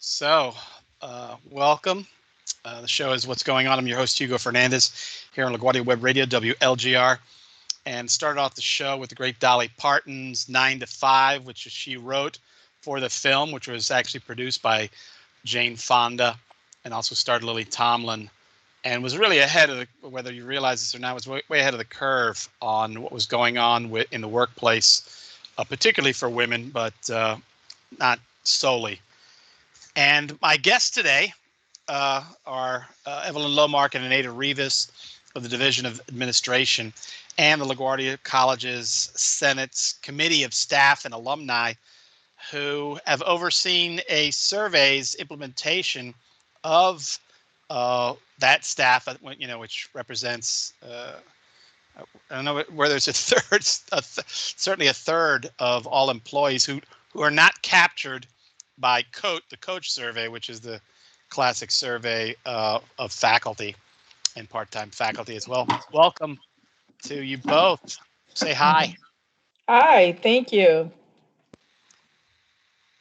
So, welcome. The show is What's Going On. I'm your host, Hugo Fernandez, here on LaGuardia Web Radio, WLGR. And started off the show with the great Dolly Parton's 9 to 5, which she wrote for the film, which was actually produced by Jane Fonda and also starred Lily Tomlin. And was really ahead of whether you realize this or not, was way ahead of the curve on what was going on in the workplace, particularly for women, but not solely. And my guests today are Evelyn Lomark and Anita Rivas of the Division of Administration and the LaGuardia College's Senate's Committee of Staff and Alumni, who have overseen a survey's implementation of that staff, which represents, I don't know whether it's a third, certainly a third of all employees who are not captured by the Coach survey, which is the classic survey of faculty and part-time faculty as well. Welcome to you both. Say hi. Hi, thank you.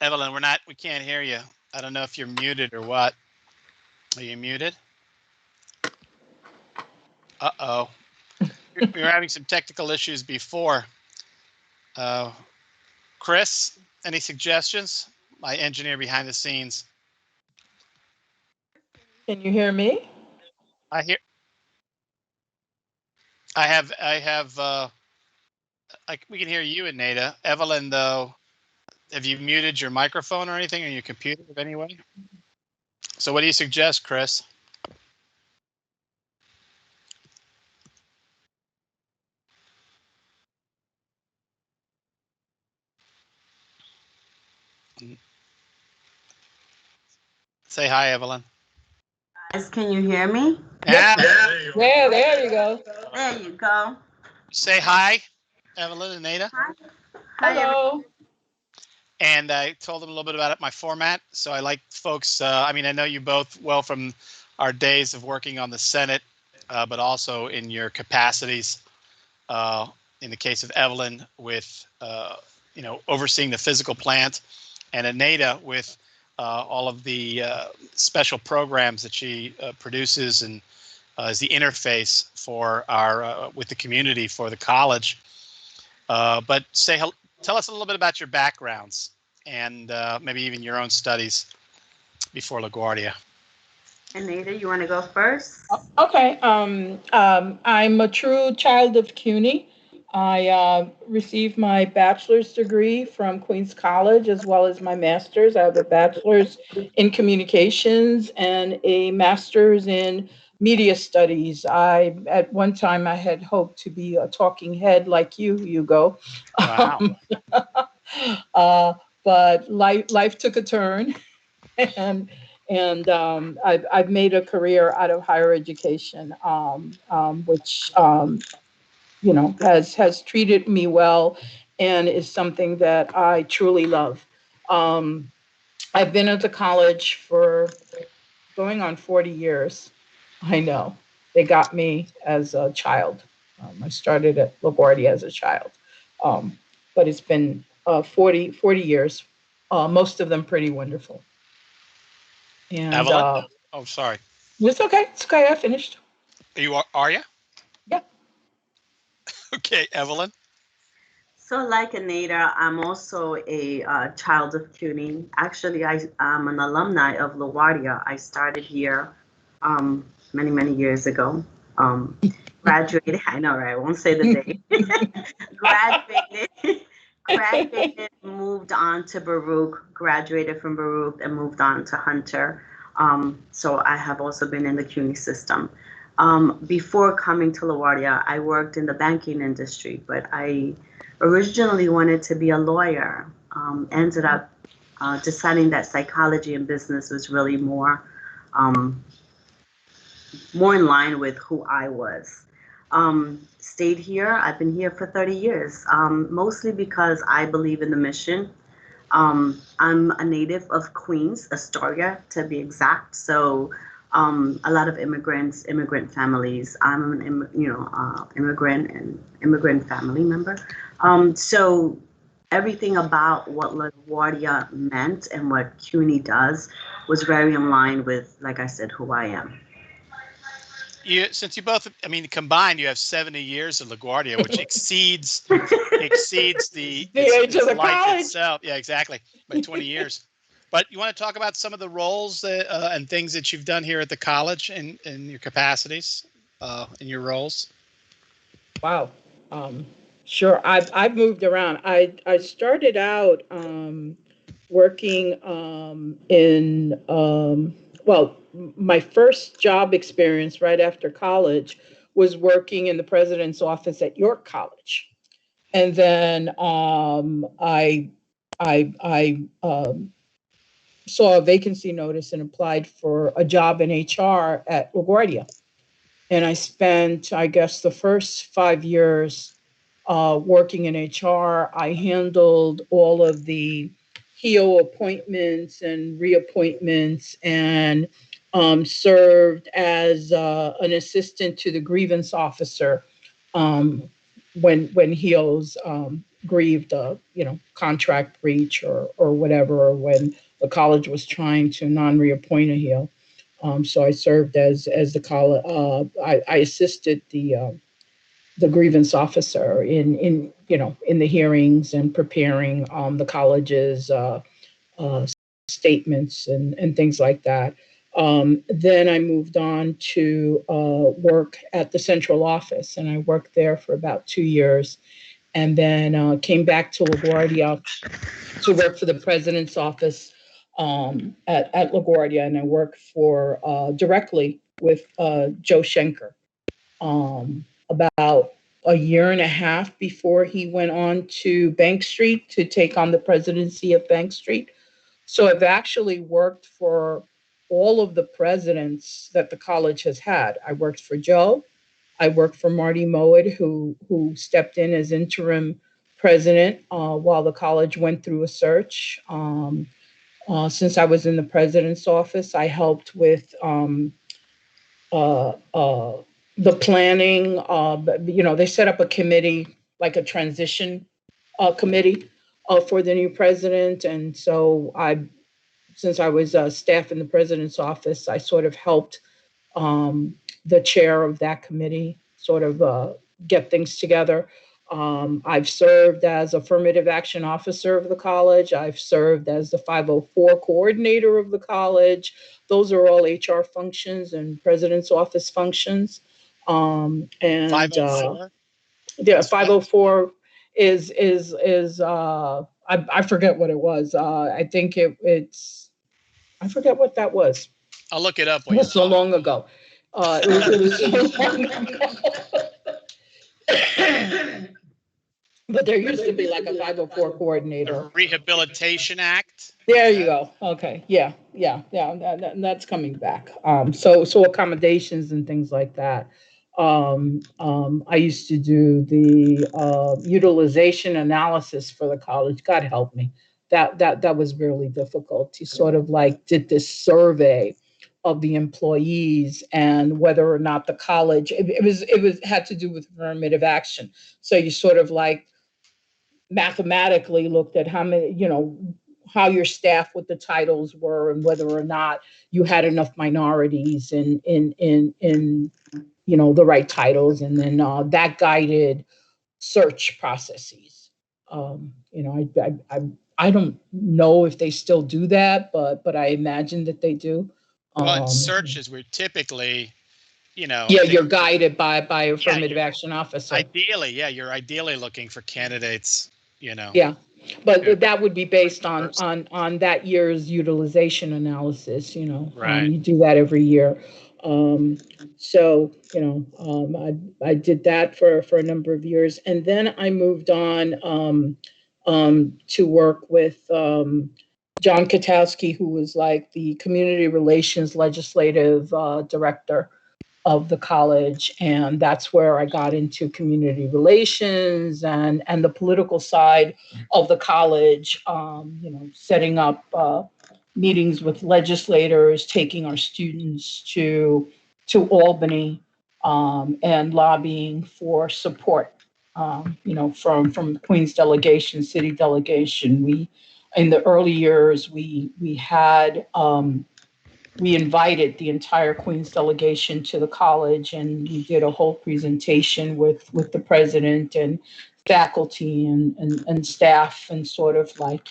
Evelyn, we can't hear you. I don't know if you're muted or what. Are you muted? Uh-oh. We were having some technical issues before. Chris, any suggestions? My engineer behind the scenes. Can you hear me? We can hear you, Anita. Evelyn, though, have you muted your microphone or anything on your computer in any way? So what do you suggest, Chris? Say hi, Evelyn. Guys, can you hear me? Yeah. There you go. There you go. Say hi, Evelyn and Anita. Hi. Hello. And I told them a little bit about my format. So I like folks, I know you both well from our days of working on the Senate, but also in your capacities, in the case of Evelyn with, overseeing the physical plant, and Anita with all of the special programs that she produces and is the interface for our with the community for the college. But tell us a little bit about your backgrounds and maybe even your own studies before LaGuardia. Anita, you want to go first? Okay. I'm a true child of CUNY. I received my bachelor's degree from Queens College as well as my master's. I have a bachelor's in communications and a master's in media studies. At one time, I had hoped to be a talking head like you, Hugo. Wow. But life took a turn, and I've made a career out of higher education, which has treated me well and is something that I truly love. I've been at the college for going on 40 years. I know they got me as a child. I started at LaGuardia as a child, but it's been 40 years, most of them pretty wonderful. And Evelyn? Oh, sorry. It's okay. It's okay. I finished. Are you? Yeah. Okay, Evelyn. So like Anita, I'm also a child of CUNY. Actually, I'm an alumni of LaGuardia. I started here many years ago. Graduated, I know, right? I won't say the date. Graduated, moved on to Baruch, graduated from Baruch and moved on to Hunter. So I have also been in the CUNY system. Before coming to LaGuardia, I worked in the banking industry, but I originally wanted to be a lawyer. Ended up deciding that psychology and business was really more in line with who I was. Stayed here. I've been here for 30 years, mostly because I believe in the mission. I'm a native of Queens, Astoria to be exact. So a lot of immigrant families. I'm an immigrant and immigrant family member. So everything about what LaGuardia meant and what CUNY does was very in line with, like I said, who I am. Since you both, I mean, combined, you have 70 years at LaGuardia, which exceeds the age of the life college. itself. Yeah, exactly, by 20 years. But you want to talk about some of the roles and things that you've done here at the college in your capacities, in your roles? Wow. Sure. I've moved around. I started out working in well, my first job experience right after college was working in the president's office at York College, and then I saw a vacancy notice and applied for a job in HR at LaGuardia. And I spent, I guess, the first 5 years working in HR. I handled all of the HEO appointments and reappointments, and served as an assistant to the grievance officer when HEOs grieved a contract breach or whatever, or when the college was trying to non-reappoint a HEO. So I served as the college. I assisted the grievance officer in the hearings and preparing the college's uh, statements and things like that. Then I moved on to work at the central office, and I worked there for about 2 years, and then came back to LaGuardia to work for the president's office at LaGuardia, and I worked for directly with Joe Schenker about a year and a half before he went on to Bank Street to take on the presidency of Bank Street. So I've actually worked for all of the presidents that the college has had. I worked for Joe. I worked for Marty Mowat, who stepped in as interim president while the college went through a search. Since I was in the president's office, I helped with uh, uh, the planning. They set up a committee, like a transition committee for the new president, and so since I was staff in the president's office, I sort of helped the chair of that committee sort of get things together. I've served as affirmative action officer of the college. I've served as the 504 coordinator of the college. Those are all HR functions and president's office functions. And 504? Yeah, 504 is I forget what it was. I think it's I forget what that was. I'll look it up It while you're was so talking. long ago. It was so long ago. But there used to be like a 504 coordinator. The Rehabilitation Act. There you go. Okay. Yeah. That's coming back. So accommodations and things like that. I used to do the utilization analysis for the college. God help me. That was really difficult. You sort of like did this survey of the employees and whether or not the college. It was had to do with affirmative action. So you sort of like mathematically looked at how many, how your staff, what the titles were, and whether or not you had enough minorities in the right titles, and then that guided search processes. I don't know if they still do that, but I imagine that they do. Well, in searches, we're typically, Yeah, you're guided by affirmative action officer. Ideally, yeah, you're ideally looking for candidates, Yeah, but that would be based on that year's utilization analysis. Right. You do that every year. So I did that for a number of years, and then I moved on to work with John Katowski, who was like the community relations legislative director of the college, and that's where I got into community relations and the political side of the college. Setting up meetings with legislators, taking our students to Albany, and lobbying for support from Queen's delegation, city delegation. In the early years, we invited the entire Queen's delegation to the college, and we did a whole presentation with the president and faculty and staff, and sort of like,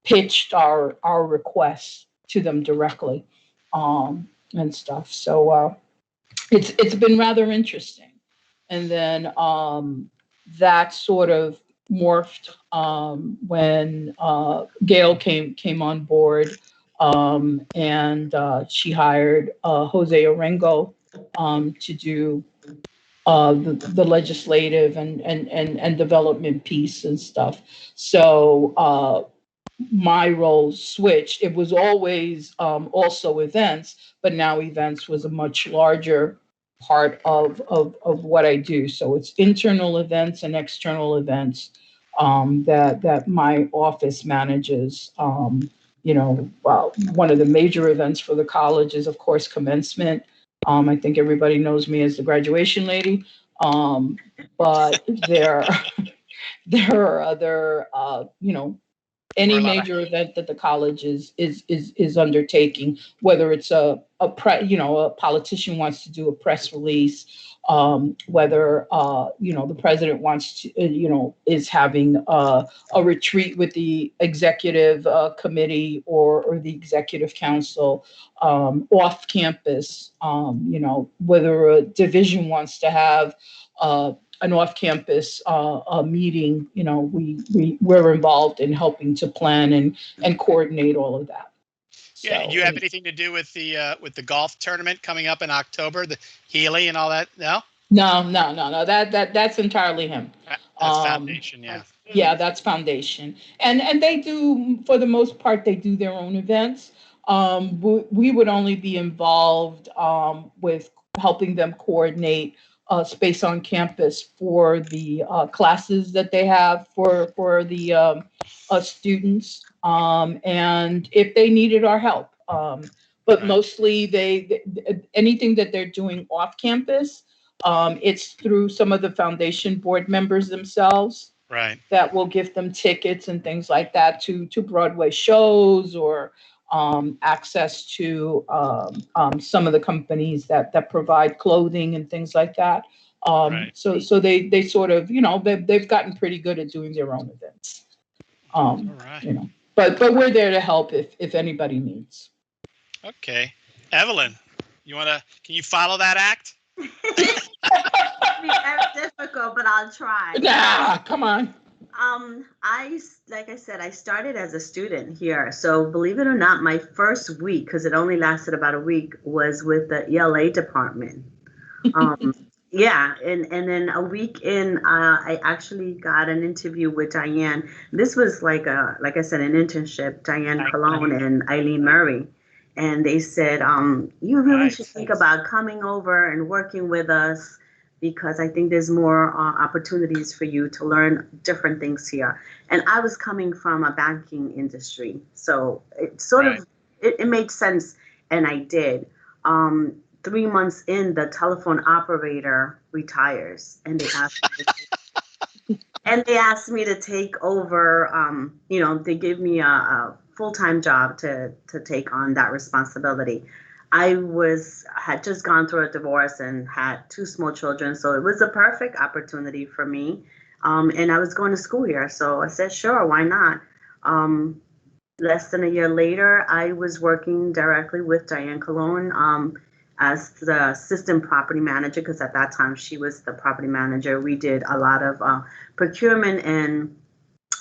pitched our requests to them directly, and stuff. So it's been rather interesting. And then that sort of morphed when Gail came on board, and she hired Jose Orengo to do the legislative and development piece and stuff. So my role switched. It was always also events, but now events was a much larger part of what I do. So it's internal events and external events that my office manages. Well, one of the major events for the college is, of course, commencement. I think everybody knows me as the graduation lady, but there are other, any major event that the college is undertaking, whether it's a politician wants to do a press release, whether the president wants to, is having a retreat with the executive committee or the executive council, off campus, whether a division wants to have an off-campus meeting, we're involved in helping to plan and coordinate all of that. So, yeah, do you have anything to do with the golf tournament coming up in October, the Healy and all that? No. No. That's entirely him. That's foundation, yeah. Yeah, that's foundation, and they do, for the most part, they do their own events. We would only be involved with helping them coordinate space on campus for the classes that they have for the students, and if they needed our help. But Right. mostly anything that they're doing off campus, it's through some of the foundation board members themselves. Right. That will give them tickets and things like that to Broadway shows, or access to some of the companies that provide clothing and things like that. Right. So they sort of, they've gotten pretty good at doing their own events. All right. But we're there to help if anybody needs. Okay, Evelyn, can you follow that act? It's very difficult, but I'll try. Nah, come on. Like I said, I started as a student here. So believe it or not, my first week, because it only lasted about a week, was with the ELA department. Yeah, and then a week in, I actually got an interview with Diane. This was like I said, an internship, Diane Cologne and Eileen Murray. And they said, you really should think about coming over and working with us, because I think there's more opportunities for you to learn different things here. And I was coming from a banking industry, so it sort of, it made sense, and I did. 3 months in, the telephone operator retires, and they asked me to take over. They give me a full-time job to take on that responsibility. I had just gone through a divorce and had 2 small children, so it was a perfect opportunity for me. And I was going to school here, so I said, sure, why not? Less than a year later, I was working directly with Diane Cologne as the assistant property manager, because at that time she was the property manager. We did a lot of procurement and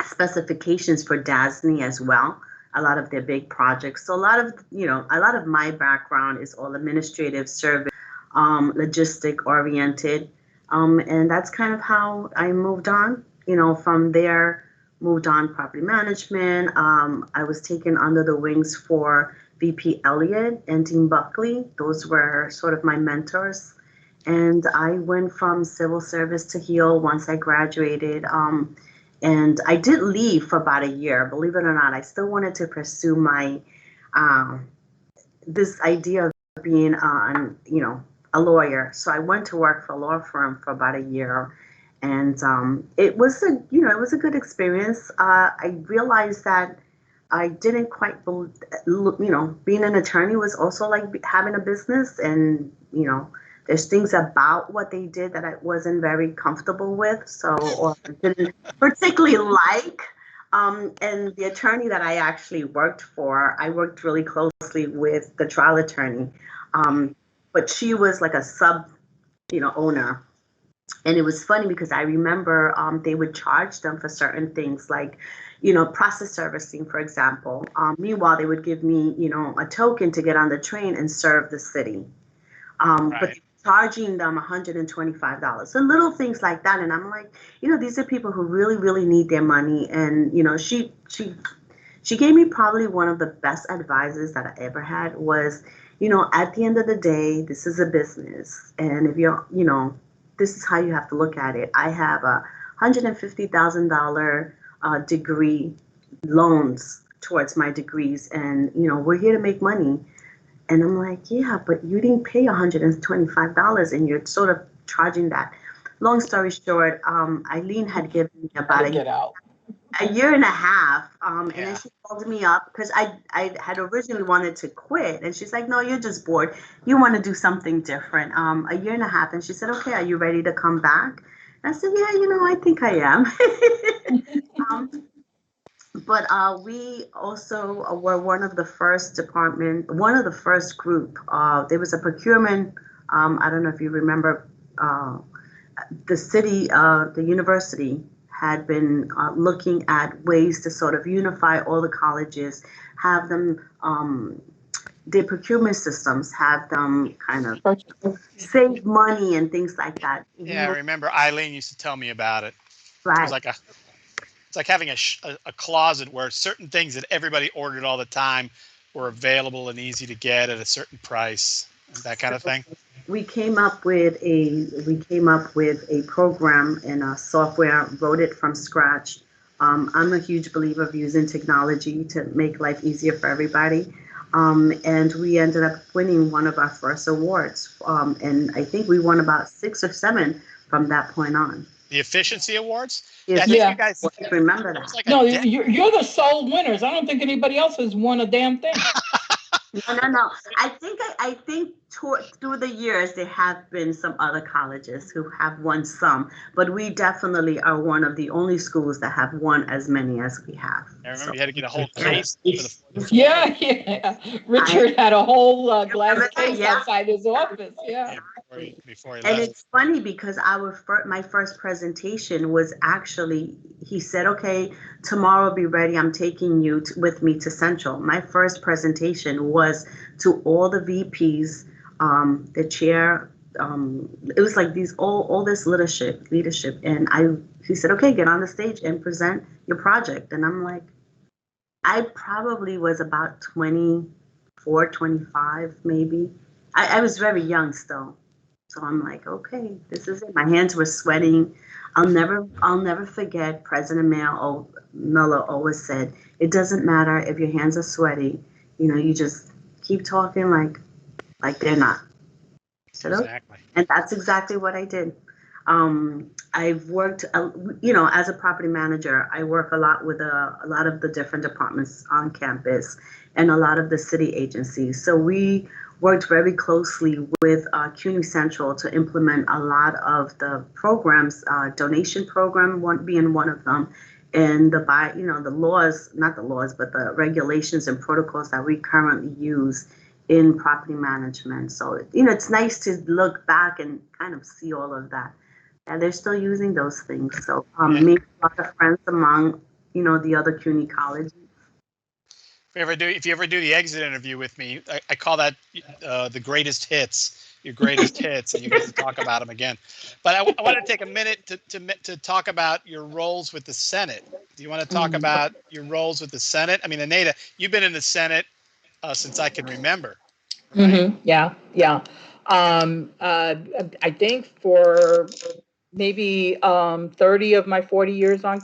specifications for DASNY as well. A lot of their big projects. So a lot of my background is all administrative, service, logistic oriented. And that's kind of how I moved on. From there, moved on property management. I was taken under the wings for VP Elliott and Dean Buckley. Those were sort of my mentors. And I went from civil service to HEAL once I graduated. And I did leave for about a year, believe it or not. I still wanted to pursue my, this idea of being a lawyer. So I went to work for a law firm for about a year. And it was it was a good experience. I realized that I didn't quite believe, being an attorney was also like having a business, and there's things about what they did that I wasn't very comfortable with, so or didn't particularly like. And the attorney that I actually worked for, I worked really closely with the trial attorney, but she was like a sub, owner. And it was funny because I remember they would charge them for certain things like, process servicing, for example. Meanwhile, they would give me, a token to get on the train and serve the city. But Right. charging them $125. So little things like that. And I'm like, these are people who really, really need their money. And, she gave me probably one of the best advices that I ever had was, at the end of the day, this is a business. And if this is how you have to look at it. I have a $150,000 degree loans towards my degrees, and we're here to make money. And I'm like, yeah, but you didn't pay $125, and you're sort of charging that. Long story short, Eileen had given me about a year and a half, and then Yeah. she called me up because I had originally wanted to quit, and she's like, no, you're just bored, you want to do something different. A year and a half, and she said, okay, are you ready to come back? And I said, yeah, I think I am. um, but we also were one of the first one of the first group. There was a procurement. I don't know if you remember. The city, the university had been looking at ways to sort of unify all the colleges, have them, their procurement systems, have them kind of save money and things like that. Yeah, I remember Eileen used to tell me about it. It was Right. like it's like having a closet where certain things that everybody ordered all the time were available and easy to get at a certain price, that kind of So thing. we came up with a program and a software, wrote it from scratch. I'm a huge believer of using technology to make life easier for everybody. And we ended up winning one of our first awards. And I think we won about 6 or 7 from that point on. The efficiency awards. Yeah, I If think Yeah. you guys. you remember It was that. like a No, decade. you're the sole winners. I don't think anybody else has won a damn thing. No. I think through the years there have been some other colleges who have won some, but we definitely are one of the only schools that have won as many as we have. I remember So you had to get a whole yeah, case for the floor. Yeah, yeah. I Richard had a whole glass remember that. case Yeah, outside his office. Yeah. Yeah, before he and left. it's funny because my first presentation was actually, he said, okay, tomorrow be ready. I'm taking you with me to Central. My first presentation was to all the VPs, the chair. It was like all this leadership. And he said, okay, get on the stage and present your project. And I'm like, I probably was about 24, 25, maybe. I was very young still. So I'm like, okay, this is it. My hands were sweating. I'll never forget President Miller always said, it doesn't matter if your hands are sweaty, you just keep talking like they're not. I said, okay. Exactly. And that's exactly what I did. I've worked, as a property manager, I work a lot with a lot of the different departments on campus and a lot of the city agencies. So we worked very closely with CUNY Central to implement a lot of the programs, donation program being one of them, and the laws, not the laws, but the regulations and protocols that we currently use in property management. So, it's nice to look back and kind of see all of that. And they're still using those things. So, Yeah. make a lot of friends among, the other CUNY colleges. If you ever do the exit interview with me, I call that the greatest hits, your greatest hits, and you get to talk about them again. But I want to take a minute to talk about your roles with the Senate. Do you want to talk about your roles with the Senate? I mean, Anita, you've been in the Senate since I can remember, right? Yeah, yeah. I think for maybe 30 of my 40 years at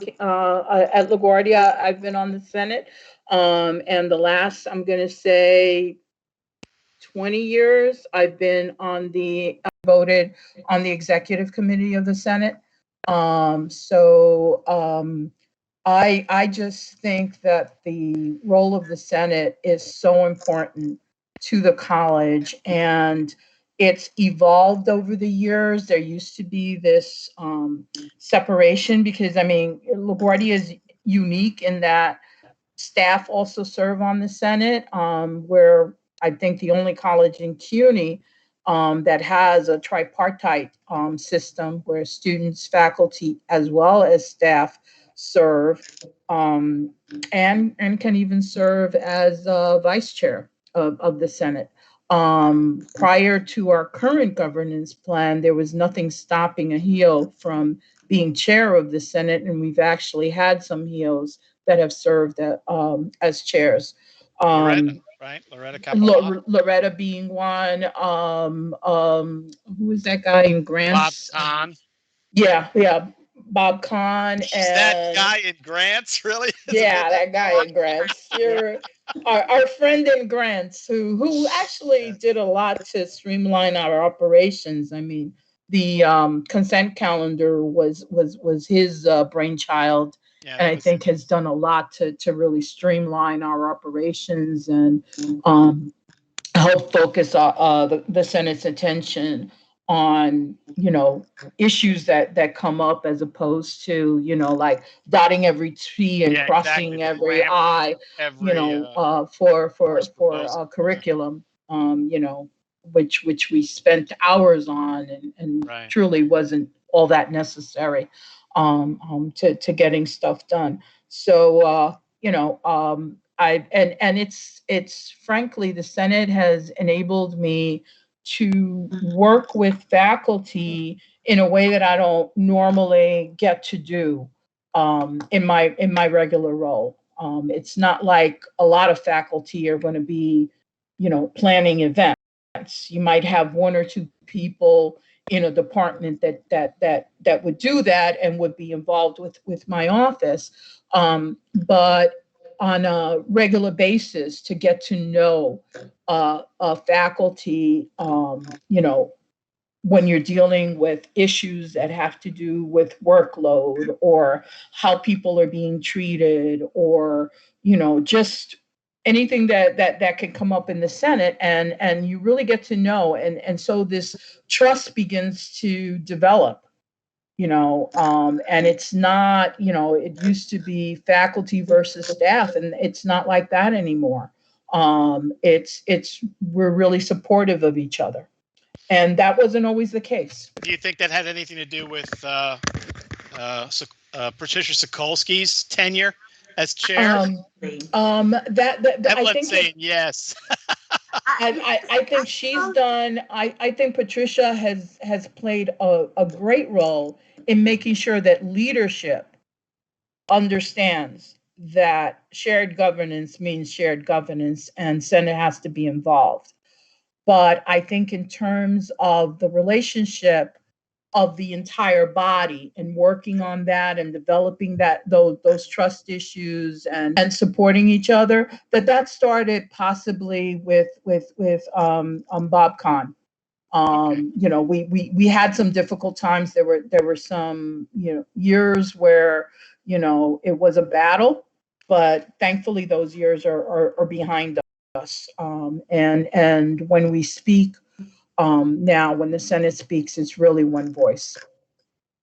LaGuardia, I've been on the Senate. And the last, I'm going to say, 20 years, I've been voted on the executive committee of the Senate. I just think that the role of the Senate is so important to the college, and it's evolved over the years. There used to be this separation because, I mean, LaGuardia is unique in that staff also serve on the Senate. We're, I think, the only college in CUNY that has a tripartite system where students, faculty, as well as staff serve, um, and can even serve as vice chair of the Senate. Prior to our current governance plan, there was nothing stopping a HEO from being chair of the Senate, and we've actually had some HEOs that have served as chairs. Loretta, Um, right? Loretta Capilano. Loretta being one. Who is that guy in Bob Grants? Kahn. Yeah, Bob Kahn. He's that guy in Grants, really? Yeah, that guy in Grants. You're our friend in Grants, who actually did a lot to streamline our operations. I mean, the consent calendar was his brainchild, Yeah, and that I was think has done a lot to really streamline our operations and um, help focus the Senate's attention on, issues that come up, as opposed to, like dotting every T and yeah, exactly. crossing The every grammar of I, every for first proposal. curriculum, which we spent hours on, and Right. truly wasn't all that necessary to getting stuff done. So I and it's frankly, the Senate has enabled me to work with faculty in a way that I don't normally get to do in my regular role. It's not like a lot of faculty are going to be, planning events. You might have one or two people in a department that would do that and would be involved with my office. But on a regular basis, to get to know faculty, when you're dealing with issues that have to do with workload or how people are being treated, or just anything that can come up in the Senate, and you really get to know, and so this trust begins to develop. And it's not, it used to be faculty versus staff, and it's not like that anymore. It's we're really supportive of each other, and that wasn't always the case. Do you think that had anything to do with Patricia Sokolsky's tenure as chair? I Evelyn's think saying yes. I think she's done. I think Patricia has played a great role in making sure that leadership understands that shared governance means shared governance, and Senate has to be involved. But I think in terms of the relationship of the entire body and working on that and developing those trust issues and supporting each other, that started possibly with Bob Kahn. Okay. We had some difficult times. There were some years where it was a battle, but thankfully those years are behind us. And when we speak now, when the Senate speaks, it's really one voice.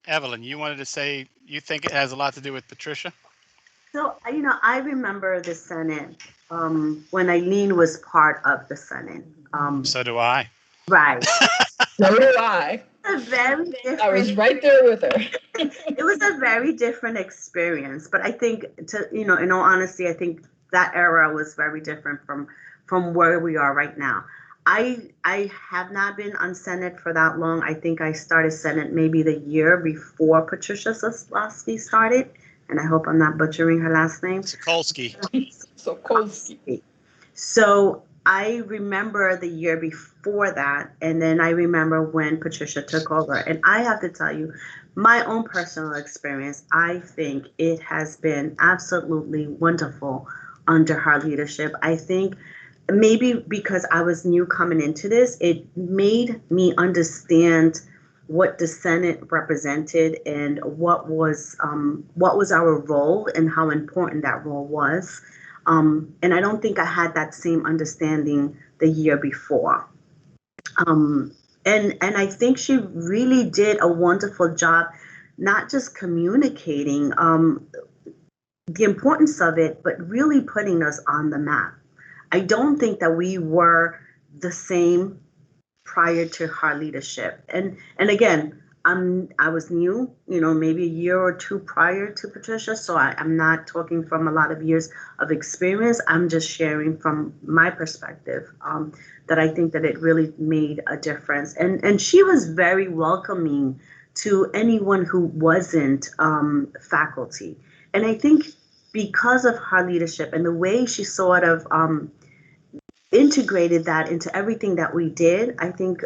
Evelyn, you wanted to say you think it has a lot to do with Patricia? So, I remember the Senate when Eileen was part of the Senate. So do I. Right. So do I. A very different. I was right there with her. It was a very different experience, but I think, in all honesty, I think that era was very different from where we are right now. I have not been on Senate for that long. I think I started Senate maybe the year before Patricia Sokolsky started, and I hope I'm not butchering her last name. Sokolsky. Sokolsky. So I remember the year before that, and then I remember when Patricia took over. And I have to tell you, my own personal experience, I think it has been absolutely wonderful under her leadership. I think maybe because I was new coming into this, it made me understand what the Senate represented and what was our role and how important that role was. And I don't think I had that same understanding the year before. Um, and I think she really did a wonderful job, not just communicating the importance of it, but really putting us on the map. I don't think that we were the same prior to her leadership. And again, I was new, maybe a year or two prior to Patricia, so I'm not talking from a lot of years of experience. I'm just sharing from my perspective, that I think that it really made a difference. And she was very welcoming to anyone who wasn't faculty. And I think because of her leadership and the way she sort of integrated that into everything that we did, I think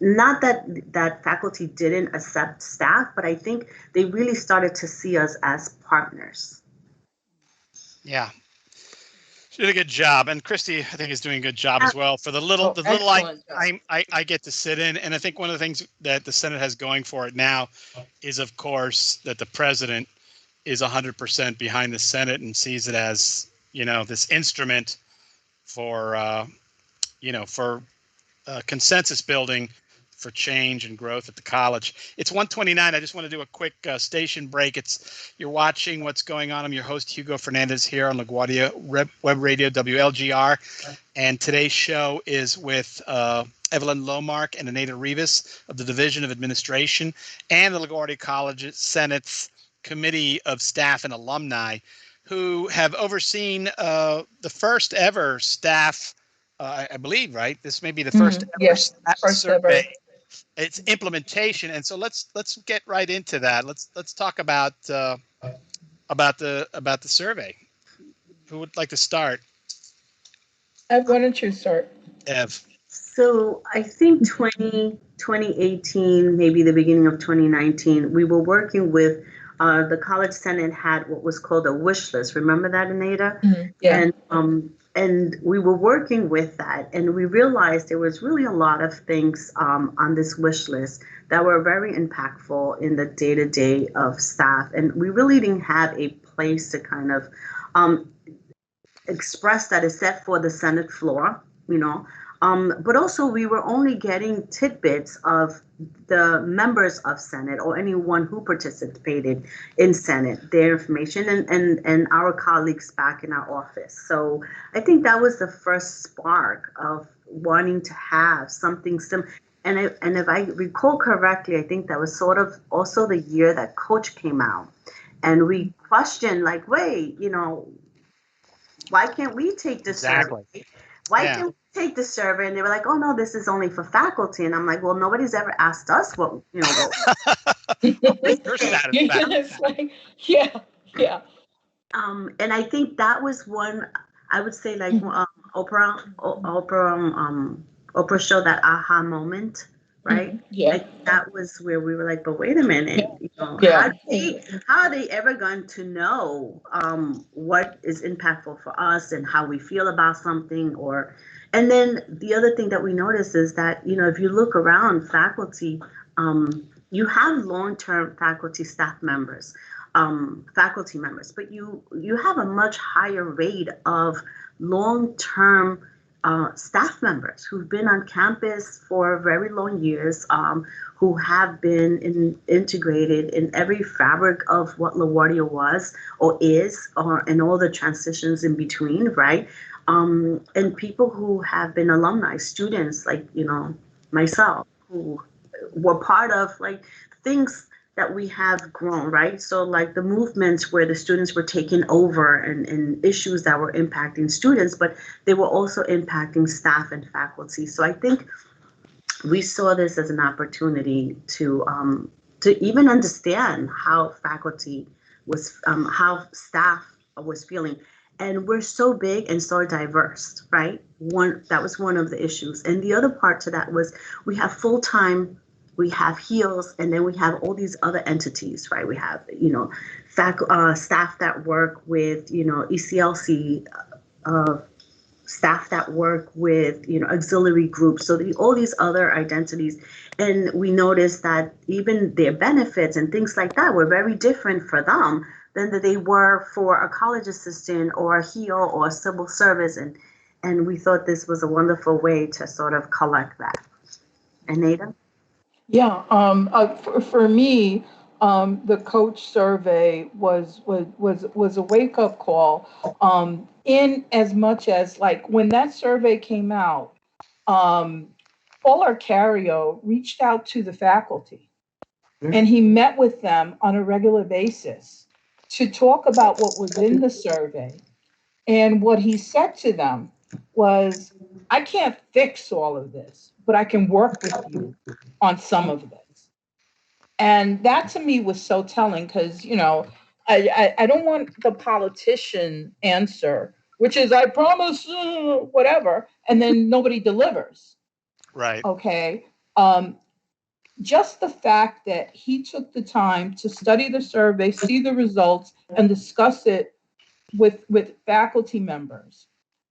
not that faculty didn't accept staff, but I think they really started to see us as partners. Yeah. She did a good job, and Christy, I think, is doing a good job as well. For the little I get to sit in, and I think one of the things that the Senate has going for it now is, of course, that the president is 100% behind the Senate and sees it as, this instrument for consensus building, for change and growth at the college. It's 1:29. I just want to do a quick station break. You're watching What's Going On. I'm your host, Hugo Fernandez, here on LaGuardia Web Radio, WLGR. And today's show is with Evelyn Lomark and Anita Rivas of the Division of Administration and the LaGuardia College Senate's Committee of Staff and Alumni, who have overseen the first ever staff, I believe, right? This may be the first ever staff survey. Ever. It's implementation, and so let's get right into that. Let's talk about the survey. Who would like to start? Ev, why don't you start? Ev. So I think 2018, maybe the beginning of 2019, we were working with the College Senate had what was called a wish list. Remember that, Anita? Mm-hmm. Yeah. And we were working with that, and we realized there was really a lot of things on this wish list that were very impactful in the day-to-day of staff. And we really didn't have a place to kind of express that except for the Senate floor, but also we were only getting tidbits of the members of Senate or anyone who participated in Senate, their information and our colleagues back in our office. So I think that was the first spark of wanting to have something similar. And if I recall correctly, I think that was sort of also the year that Coach came out, and we questioned, like, wait, why can't we take this survey? Why can't we take the survey? And they were like, oh, no, this is only for faculty. And I'm like, well, nobody's ever asked us what. It's like, yeah. And I think that was one, I would say, like Oprah showed that aha moment, right? Mm-hmm. Yeah. That was where we were like, but wait a minute, how are they ever going to know what is impactful for us and how we feel about something? And then the other thing that we notice is that, if you look around faculty, you have long-term faculty staff members, faculty members, but you have a much higher rate of long-term staff members who've been on campus for very long years, who have been integrated in every fabric of what LaGuardia was or is, and all the transitions in between, right? And people who have been alumni, students like, myself, who were part of like things that we have grown, right? So like the movements where the students were taking over and issues that were impacting students, but they were also impacting staff and faculty. So I think we saw this as an opportunity to even understand how faculty was, how staff was feeling. And we're so big and so diverse, right? That was one of the issues. And the other part to that was we have full-time, we have HEALS, and then we have all these other entities, right? We have, staff that work with, ECLC, staff that work with, auxiliary groups, so all these other identities. And we noticed that even their benefits and things like that were very different for them than that they were for a college assistant or a HEO or a civil service. And we thought this was a wonderful way to sort of collect that. Anita? Yeah, for me, the coach survey was a wake up call. In as much as like when that survey came out, um, Paul Arcario reached out to the faculty and he met with them on a regular basis to talk about what was in the survey. And what he said to them was, I can't fix all of this, but I can work with you on some of this. And that to me was so telling because, I don't want the politician answer, which is, I promise, whatever, and then nobody delivers. Right. Okay. Just the fact that he took the time to study the survey, see the results, and discuss it with faculty members,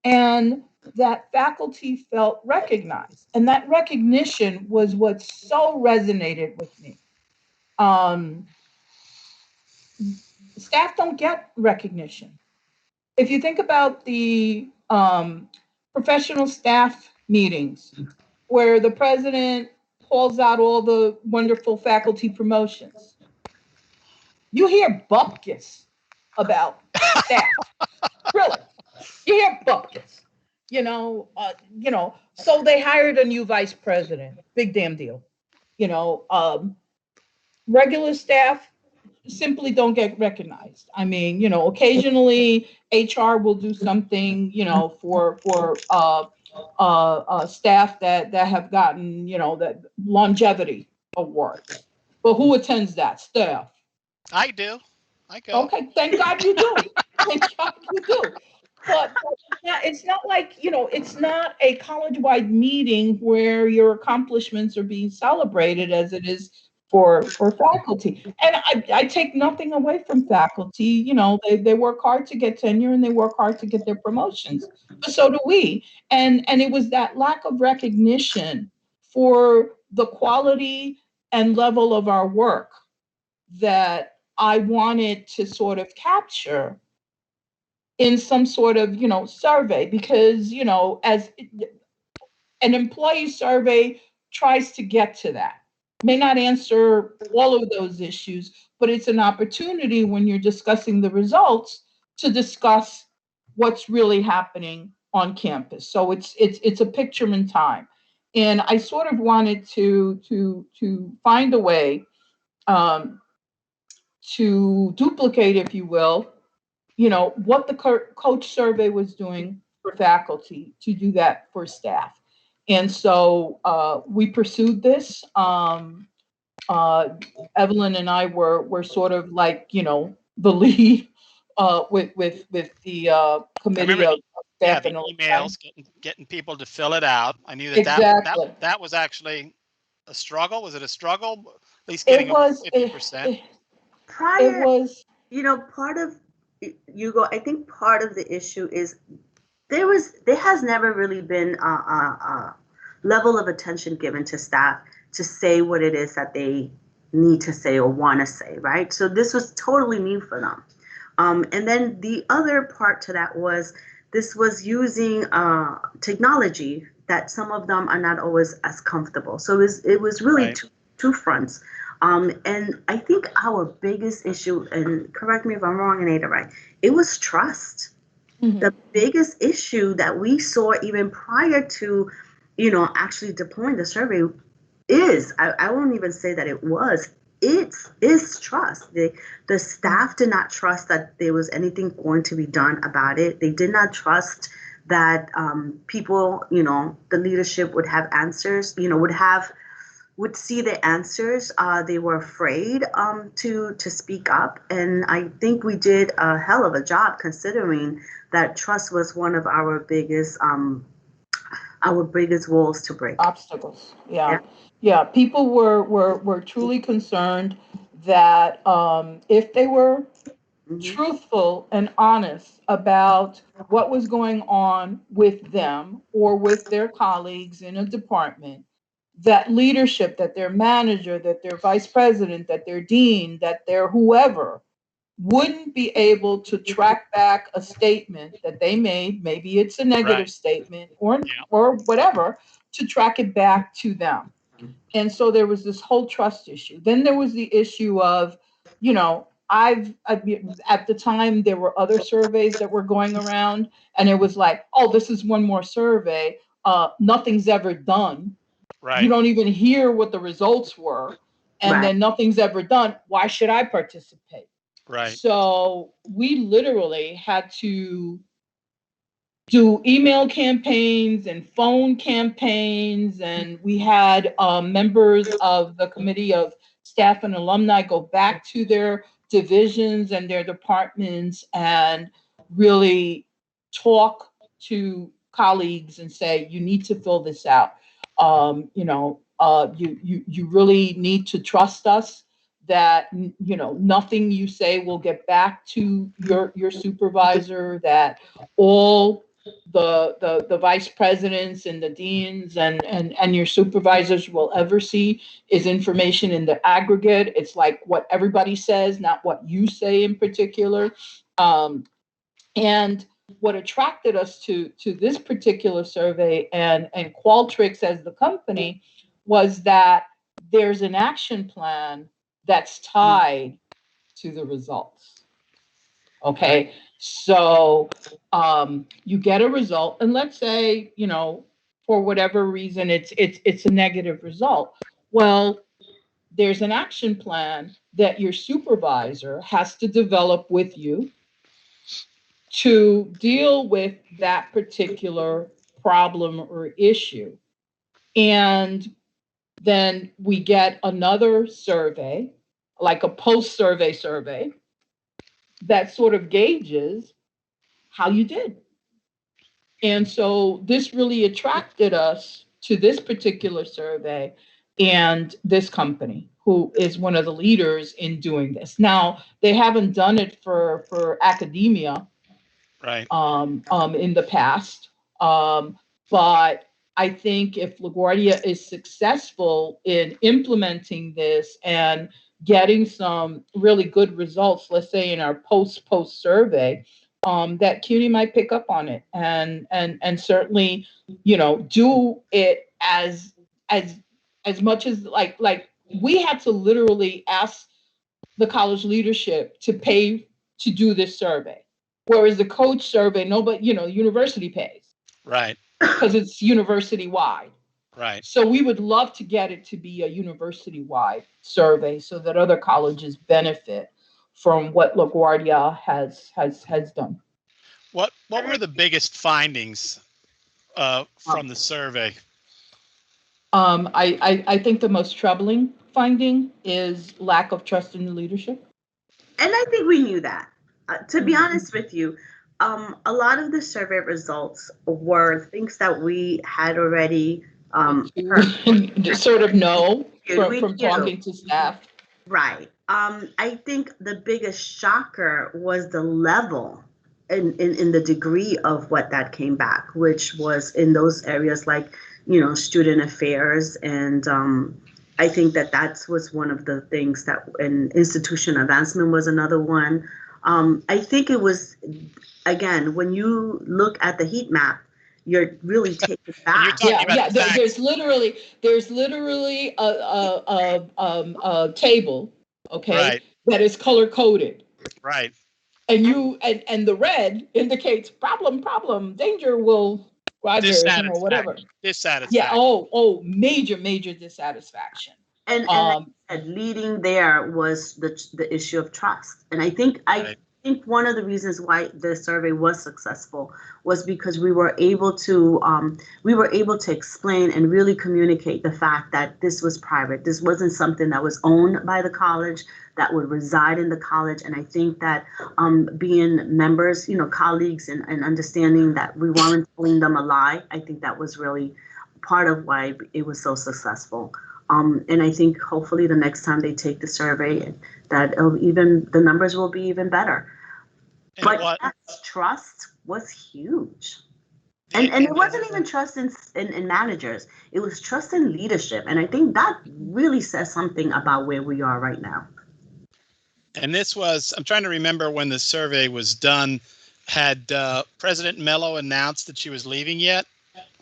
and that faculty felt recognized, and that recognition was what so resonated with me. um, Staff don't get recognition. If you think about the professional staff meetings where the president calls out all the wonderful faculty promotions, you hear bupkis about staff. Really, you hear bupkis. So they hired a new vice president. Big damn deal. You know, um, Regular staff simply don't get recognized. I mean, occasionally HR will do something, for staff that have gotten, that longevity awards. But who attends that? Staff. I do. I go. Okay, thank God you do. Thank God you do. But yeah, it's not like, it's not a college-wide meeting where your accomplishments are being celebrated as it is for faculty. And I take nothing away from faculty. They work hard to get tenure and they work hard to get their promotions. But so do we. And it was that lack of recognition for the quality and level of our work that I wanted to sort of capture in some sort of, survey because, as an employee survey tries to get to that. May not answer all of those issues, but it's an opportunity when you're discussing the results to discuss what's really happening on campus. So it's a picture in time. And I sort of wanted to find a way um, to duplicate, if you will, what the coach survey was doing for faculty to do that for staff. And so we pursued this. Uh, Evelyn and I were sort of like, the lead with the I committee remember, of yeah, staff the and oversight. emails, getting people to fill it out. I knew Exactly. that was actually a struggle. Was it a struggle? At least It getting over was. It, 50%. it, it Prior, was. part of Hugo, I think part of the issue is there has never really been a level of attention given to staff to say what it is that they need to say or want to say, right? So this was totally new for them. And then the other part to that was this was using technology that some of them are not always as comfortable. So it was really Right. two fronts. And I think our biggest issue, and correct me if I'm wrong, Anita, right? It was trust. Mhm. The biggest issue that we saw even prior to, actually deploying the survey I won't even say that it was, it is trust. The staff did not trust that there was anything going to be done about it. They did not trust that people, the leadership would have answers, would see the answers. They were afraid to speak up, and I think we did a hell of a job considering that trust was one of our biggest walls to break. Obstacles. Yeah. Yeah. Yeah. People were truly concerned that if they were truthful and honest about what was going on with them or with their colleagues in a department, that leadership, that their manager, that their vice president, that their dean, that their whoever wouldn't be able to track back a statement that they made, maybe it's a negative Right. statement or Yeah. or whatever, to track it back to them. And so there was this whole trust issue. Then there was the issue of, at the time there were other surveys that were going around, and it was like, oh, this is one more survey. Nothing's ever done. You Right. don't even hear what the results were, and Right. then nothing's ever done. Why should I participate? Right. So we literally had to do email campaigns and phone campaigns. And we had members of the committee of staff and alumni go back to their divisions and their departments and really talk to colleagues and say, you need to fill this out. You really need to trust us that nothing you say will get back to your supervisor, that all the vice presidents and the deans and your supervisors will ever see is information in the aggregate. It's like what everybody says, not what you say in particular. And what attracted us to this particular survey and Qualtrics as the company was that there's an action plan that's tied to the results. Okay, so you get a result, and let's say for whatever reason it's a negative result. Well, there's an action plan that your supervisor has to develop with you to deal with that particular problem or issue. And then we get another survey, like a post-survey survey, that sort of gauges how you did. And so this really attracted us to this particular survey and this company, who is one of the leaders in doing this. Now, they haven't done it for academia Right. in the past. But I think if LaGuardia is successful in implementing this and getting some really good results, let's say in our post survey, that CUNY might pick up on it and certainly, do it as much as like we had to literally ask the college leadership to pay to do this survey. Whereas the coach survey, nobody, university pays Right. because it's university wide. Right. So we would love to get it to be a university wide survey so that other colleges benefit from what LaGuardia has done. What were the biggest findings from the survey? I think the most troubling finding is lack of trust in the leadership. And I think we knew that. To be honest with you, a lot of the survey results were things that we had already heard. Sort of know We from knew. talking to staff. Right. I think the biggest shocker was the level in the degree of what that came back, which was in those areas like, student affairs. And I think that was one of the things that, and institution advancement was another one. I think it was, again, when you look at the heat map, you're really taken back. There's literally a table, okay, right, that is color coded, right, and the red indicates problem, danger, will Rogers, whatever. Dissatisfaction. Yeah. Oh, major dissatisfaction. And leading there was the issue of trust. And I think one of the reasons why the survey was successful was because we were able to explain and really communicate the fact that this was private. This wasn't something that was owned by the college, that would reside in the college. And I think that being members, colleagues, and understanding that we weren't telling them a lie, I think that was really part of why it was so successful. And I think hopefully the next time they take the survey, that the numbers will be even better. And But what? yes, trust was huge. And it wasn't even trust in managers. It was trust in leadership. And I think that really says something about where we are right now. And this was, I'm trying to remember when the survey was done. Had President Mello announced that she was leaving yet?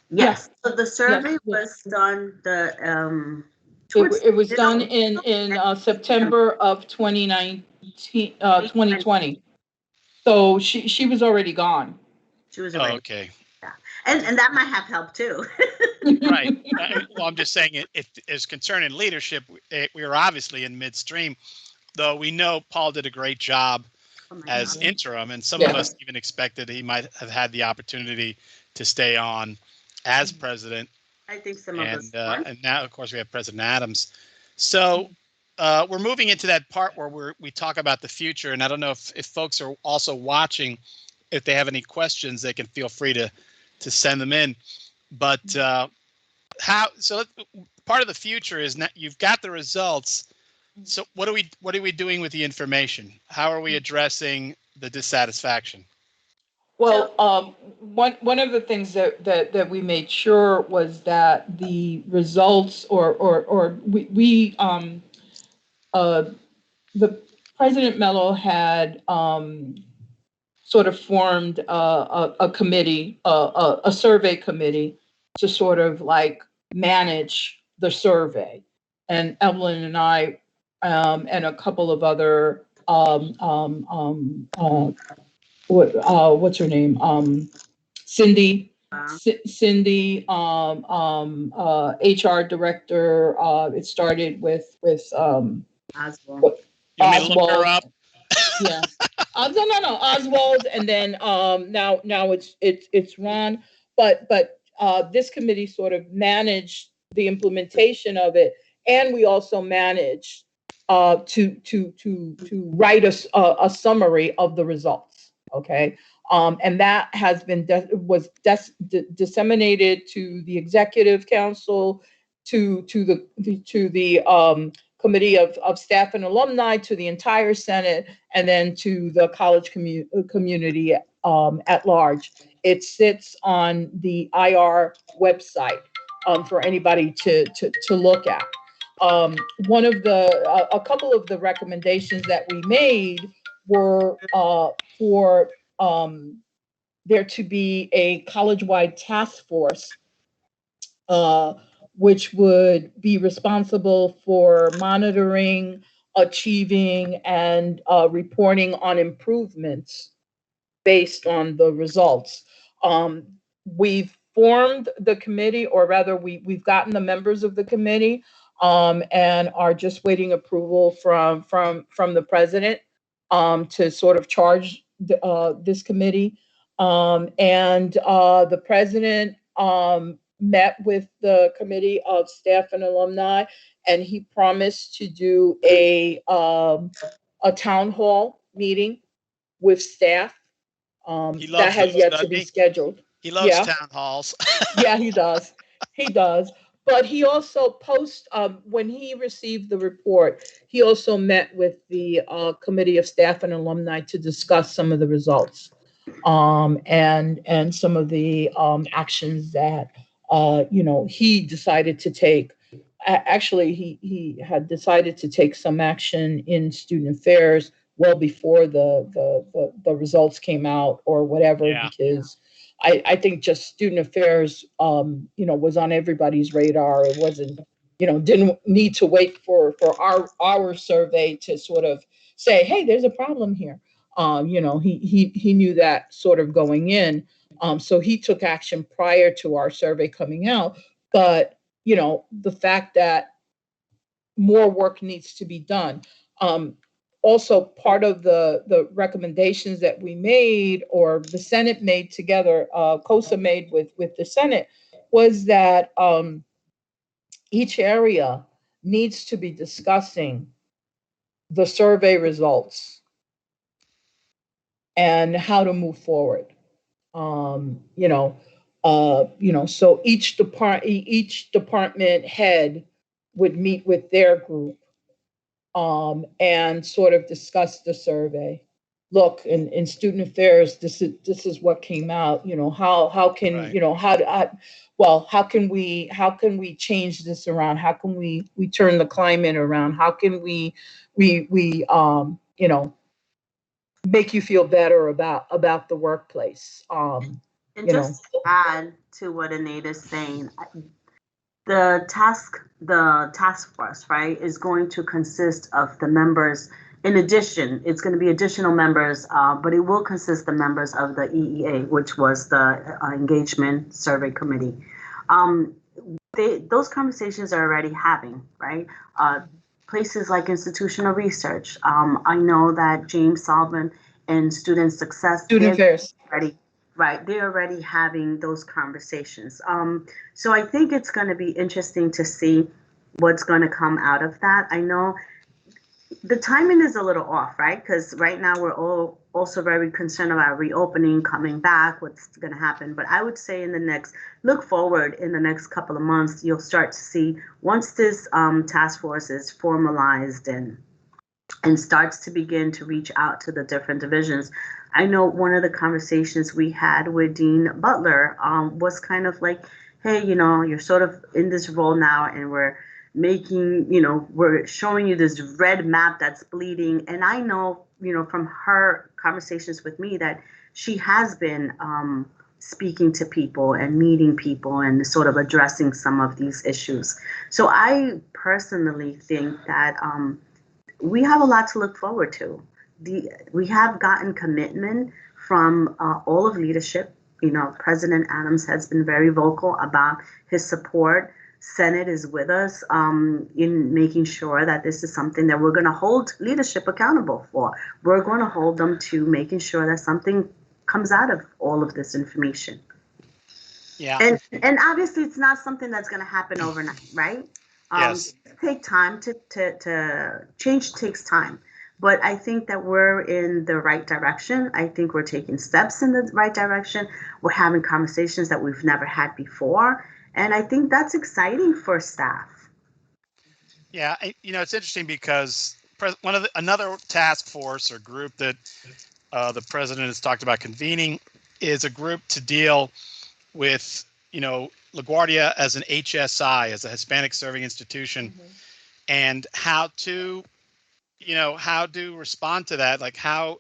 Yes. So the survey Yes. was done towards It was the done middle in of September of 2020. So she was already gone. She was Oh, already. okay. Yeah. And that might have helped too. Right. Well, I'm just saying it is concerning leadership. We were obviously in midstream, though we know Paul did a great job Oh my as God. interim, and some of Yeah. us even expected he might have had the opportunity to stay on as president. I think some of us won. And now, of course, we have President Adams. So we're moving into that part where we talk about the future, and I don't know if folks are also watching. If they have any questions, they can feel free to send them in. But part of the future is not, you've got the results. So what are we doing with the information? How are we addressing the dissatisfaction? So Well, one of the things that we made sure was that the results or uh, the President Mello had sort of formed a committee, a survey committee to sort of like manage the survey. And Evelyn and I, and a couple of other, what's her name? uh, Cindy, HR director. It started with Oswald. You want me to look her Oswald. up? Yeah. No, Oswald, and then now it's Ron, but this committee sort of managed the implementation of it, and we also managed to write a summary of the results. Okay. And that has been disseminated to the executive council, to the committee of staff and alumni, to the entire Senate, and then to the college community at large. It sits on the IR website for anybody to look at. One of a couple of the recommendations that we made were for there to be a college-wide task force uh, which would be responsible for monitoring, achieving, and reporting on improvements based on the results. We've formed the committee, or rather, we've gotten the members of the committee, and are just waiting approval from the president to sort of charge this committee. And the president met with the committee of staff and alumni, and he promised to do a town hall meeting with staff He that loves has those, yet to doesn't be he? scheduled. He loves Yeah, town halls. yeah, he does. He does. But he also when he received the report, he also met with the committee of staff and alumni to discuss some of the results and some of the actions that he decided to take. Actually, he had decided to take some action in student affairs well before the results came out or whatever, Yeah. because I think just student affairs was on everybody's radar. It wasn't, didn't need to wait for our survey to sort of say, hey, there's a problem here. He knew that sort of going in. So he took action prior to our survey coming out. But the fact that more work needs to be done. Also, part of the recommendations that we made, or the Senate made together, COSA made with the Senate, was that each area needs to be discussing the survey results and how to move forward. Um, you know, so each department head would meet with their group and sort of discuss the survey. look, in student affairs, this is what came out. How can Right. how can we change this around? How can we turn the climate around? How can we make you feel better about the workplace? And You know, just to add to what Anita is saying, the task force, right, is going to consist of the members. In addition, it's going to be additional members, but it will consist of members of the EEA, which was the Engagement Survey Committee. Um, those conversations are already having, right? Places like institutional research. I know that James Sullivan and Student Success, student affairs. already, right, they're already having those conversations. So I think it's going to be interesting to see what's going to come out of that. I know the timing is a little off, right? Because right now we're all also very concerned about reopening, coming back, what's going to happen. But I would say look forward in the next couple of months, you'll start to see once this task force is formalized and starts to begin to reach out to the different divisions. I know one of the conversations we had with Dean Butler was kind of like, hey, you're sort of in this role now, and we're showing you this red map that's bleeding. And I know, from her conversations with me that she has been speaking to people and meeting people and sort of addressing some of these issues. So I personally think that we have a lot to look forward to. We have gotten commitment from all of leadership. President Adams has been very vocal about his support. Senate is with us in making sure that this is something that we're going to hold leadership accountable for. We're going to hold them to making sure that something comes out of all of this information. Yeah. And obviously, it's not something that's going to happen overnight, right? Yes. Take time to change takes time. But I think that we're in the right direction. I think we're taking steps in the right direction. We're having conversations that we've never had before. And I think that's exciting for staff. Yeah. It's interesting because another task force or group that the president has talked about convening is a group to deal with, LaGuardia as an HSI, as a Hispanic serving institution, and how to respond to that. Like how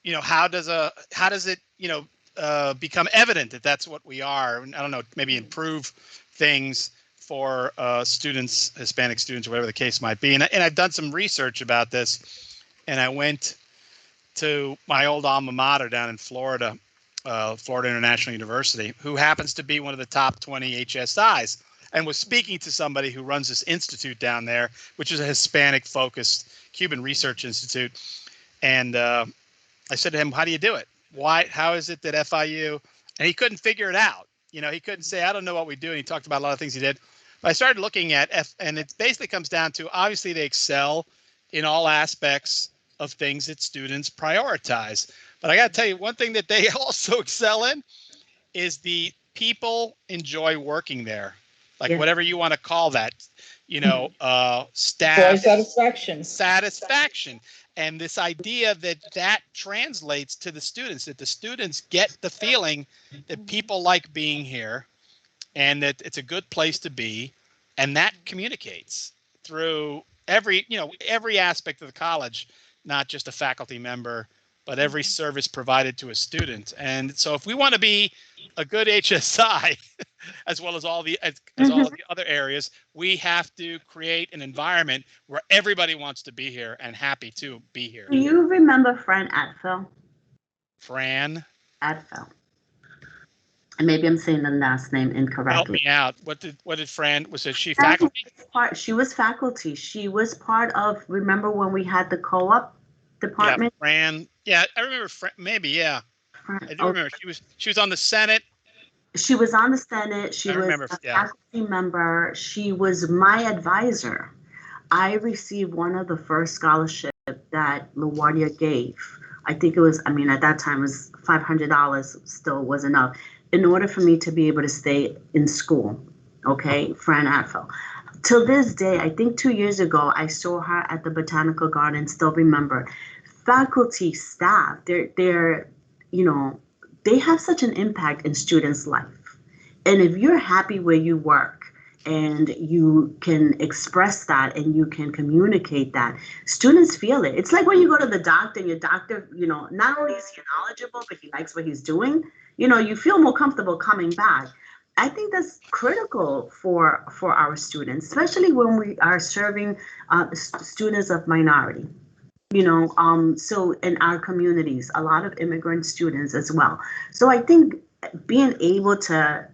does it, become evident that that's what we are? And I don't know, maybe improve things for students, Hispanic students, or whatever the case might be. And I've done some research about this, and I went to my old alma mater down in Florida, Florida International University, who happens to be one of the top 20 HSIs, and was speaking to somebody who runs this institute down there, which is a Hispanic-focused Cuban Research Institute. And I said to him, how do you do it? How is it that FIU? And he couldn't figure it out. He couldn't say, I don't know what we do. And he talked about a lot of things he did. But I started looking at and it basically comes down to, obviously they excel in all aspects of things that students prioritize. But I got to tell you, one thing that they also excel in is the people enjoy working there. Like whatever you want to call that, staff satisfaction. And this idea that translates to the students, that the students get the feeling that people like being here and that it's a good place to be. And that communicates through every aspect of the college, not just a faculty member, but every service provided to a student. And so if we want to be a good HSI, as well as all the other areas, we have to create an environment where everybody wants to be here and happy to be here. Do you remember Fran Atfel? Fran Atfel. And maybe I'm saying the last name incorrectly. Help me out. What did Fran, was she faculty? She was faculty. She was part of, remember when we had the co-op department? Yeah, Fran. Yeah, I remember Fran, maybe, yeah. I do remember. She was on the Senate. She was on the Senate. She was a faculty member. She was my advisor. I received one of the first scholarships that LaGuardia gave. I think it was, at that time it was $500 still was enough in order for me to be able to stay in school. Okay, Fran Atfel. Till this day, I think 2 years ago, I saw her at the Botanical Garden, still remember. faculty, staff, they're you know, they have such an impact in students' life. And if you're happy where you work and you can express that and you can communicate that, students feel it. It's like when you go to the doctor and your doctor, not only is he knowledgeable, but he likes what he's doing, you feel more comfortable coming back. I think that's critical for our students, especially when we are serving students of minority. So in our communities, a lot of immigrant students as well. So I think being able to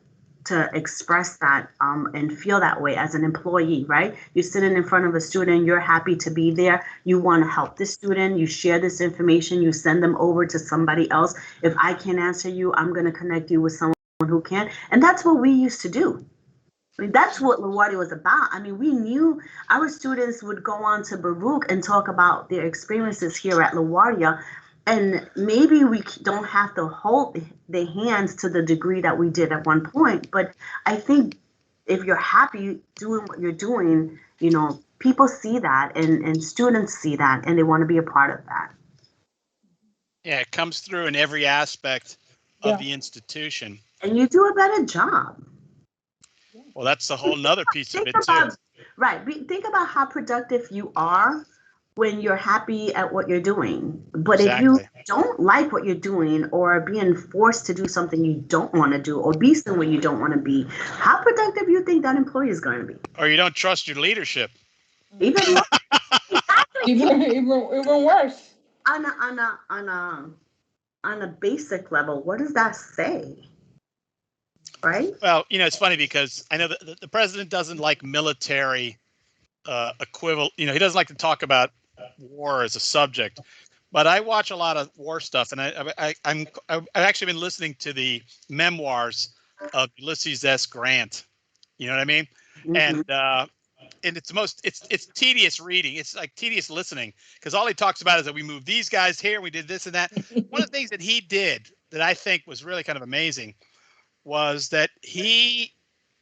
express that and feel that way as an employee, right? You're sitting in front of a student, you're happy to be there, you want to help the student, you share this information, you send them over to somebody else. If I can't answer you, I'm going to connect you with someone who can. And that's what we used to do. I mean, that's what LaGuardia was about. I mean, we knew our students would go on to Baruch and talk about their experiences here at LaGuardia. And maybe we don't have to hold their hands to the degree that we did at one point. But I think if you're happy doing what you're doing, people see that and students see that and they want to be a part of that. Yeah, it comes through in every aspect of the institution. And you do a better job. Well, that's a whole nother piece of it, too. Right. Think about how productive you are when you're happy at what you're doing. But Exactly. If you don't like what you're doing or being forced to do something you don't want to do or be somewhere you don't want to be, how productive you think that employee is going to be? Or you don't trust your leadership. Even more. Exactly. even worse. On a basic level, what does that say? Right? Well, it's funny because I know that the president doesn't like military equivalent. He doesn't like to talk about war as a subject. But I watch a lot of war stuff, and I've actually been listening to the memoirs of Ulysses S. Grant. You know what I mean? Mm-hmm. And it's tedious reading. It's like tedious listening because all he talks about is that we moved these guys here, we did this and that. One of the things that he did that I think was really kind of amazing was that he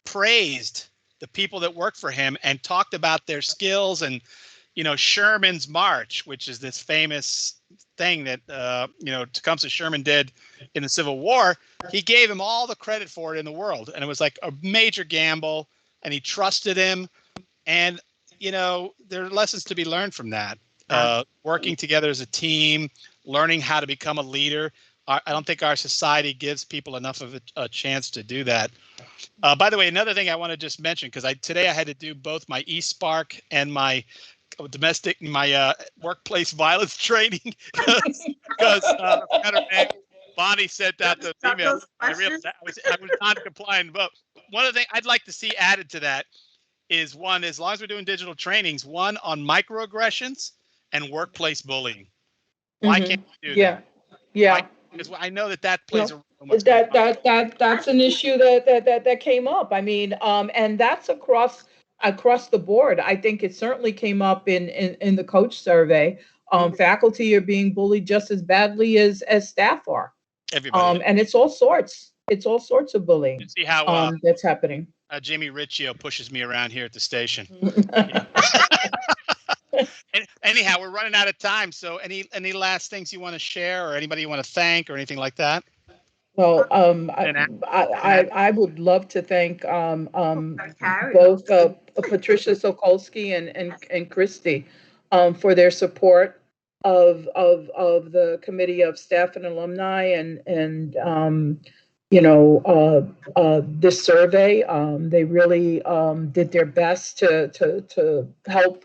praised the people that worked for him and talked about their skills and, Sherman's March, which is this famous thing that, Tecumseh Sherman did in the Civil War. He gave him all the credit for it in the world. And it was like a major gamble and he trusted him. And, there are lessons to be learned from that. Working together as a team, learning how to become a leader. I don't think our society gives people enough of a chance to do that. By the way, another thing I want to just mention, because today I had to do both my eSpark and my workplace violence training because Bonnie sent out the email. I realized I was non-compliant. But one of the things I'd like to see added to that is one, as long as we're doing digital trainings, one on microaggressions and workplace bullying. Why can't we do that? Yeah. Because I know that plays a role. That's an issue that came up. I mean, and that's across the board. I think it certainly came up in the coach survey. Faculty are being bullied just as badly as staff are. Everybody. And it's all sorts. It's all sorts of bullying. You see how that's happening. Jimmy Riccio pushes me around here at the station. Anyhow, we're running out of time. So any last things you want to share or anybody you want to thank or anything like that? Well, I would love to thank both Patricia Sokolsky and Christy for their support of the committee of staff and alumni and this survey. They really did their best to help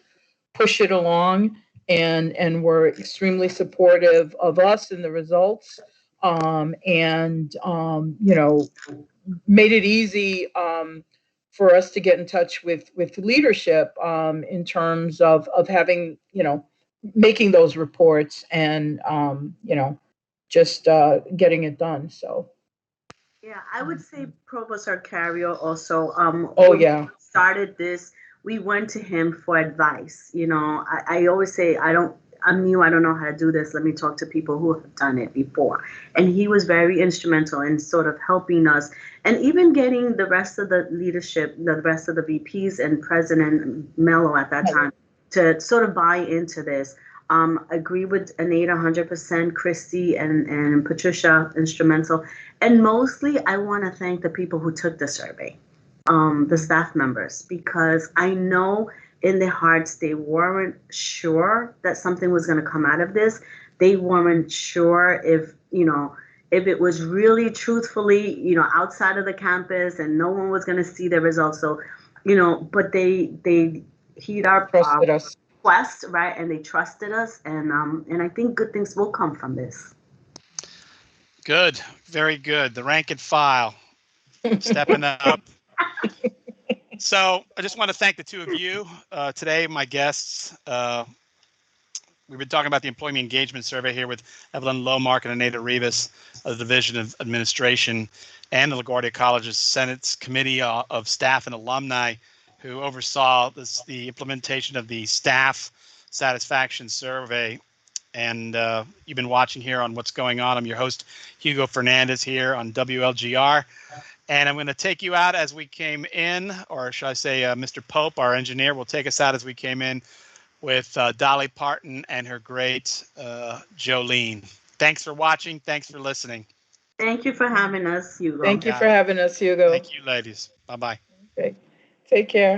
push it along and were extremely supportive of us and the results. And made it easy for us to get in touch with leadership in terms of having, making those reports and, just getting it done. So. Yeah, I would say Provost Arcario also. When we started this, we went to him for advice. I always say, I'm new, I don't know how to do this. Let me talk to people who have done it before. And he was very instrumental in sort of helping us and even getting the rest of the leadership, the rest of the VPs and President Mello at that time to sort of buy into this. Agree with Anita 100%, Christy and Patricia, instrumental. And mostly, I want to thank the people who took the survey, the staff members, because I know in their hearts they weren't sure that something was going to come out of this. They weren't sure if, if it was really truthfully, outside of the campus and no one was going to see the results. So, but they heed our Trusted us. quest, right? And they trusted us, and I think good things will come from this. Good, very good. The rank and file stepping up. So I just want to thank the two of you today, my guests. We've been talking about the Employee Engagement Survey here with Evelyn Lomark and Anita Rivas of the Division of Administration and the LaGuardia College's Senate's Committee of Staff and Alumni, who oversaw the implementation of the Staff Satisfaction Survey. And you've been watching here on What's Going On. I'm your host, Hugo Fernandez, here on WLGR. And I'm going to take you out as we came in, or should I say Mr. Pope, our engineer, will take us out as we came in with Dolly Parton and her great Jolene. Thanks for watching. Thanks for listening. Thank you for having us, Hugo. Thank you for having us, Hugo. Thank you, ladies. Bye-bye. Okay. Take care.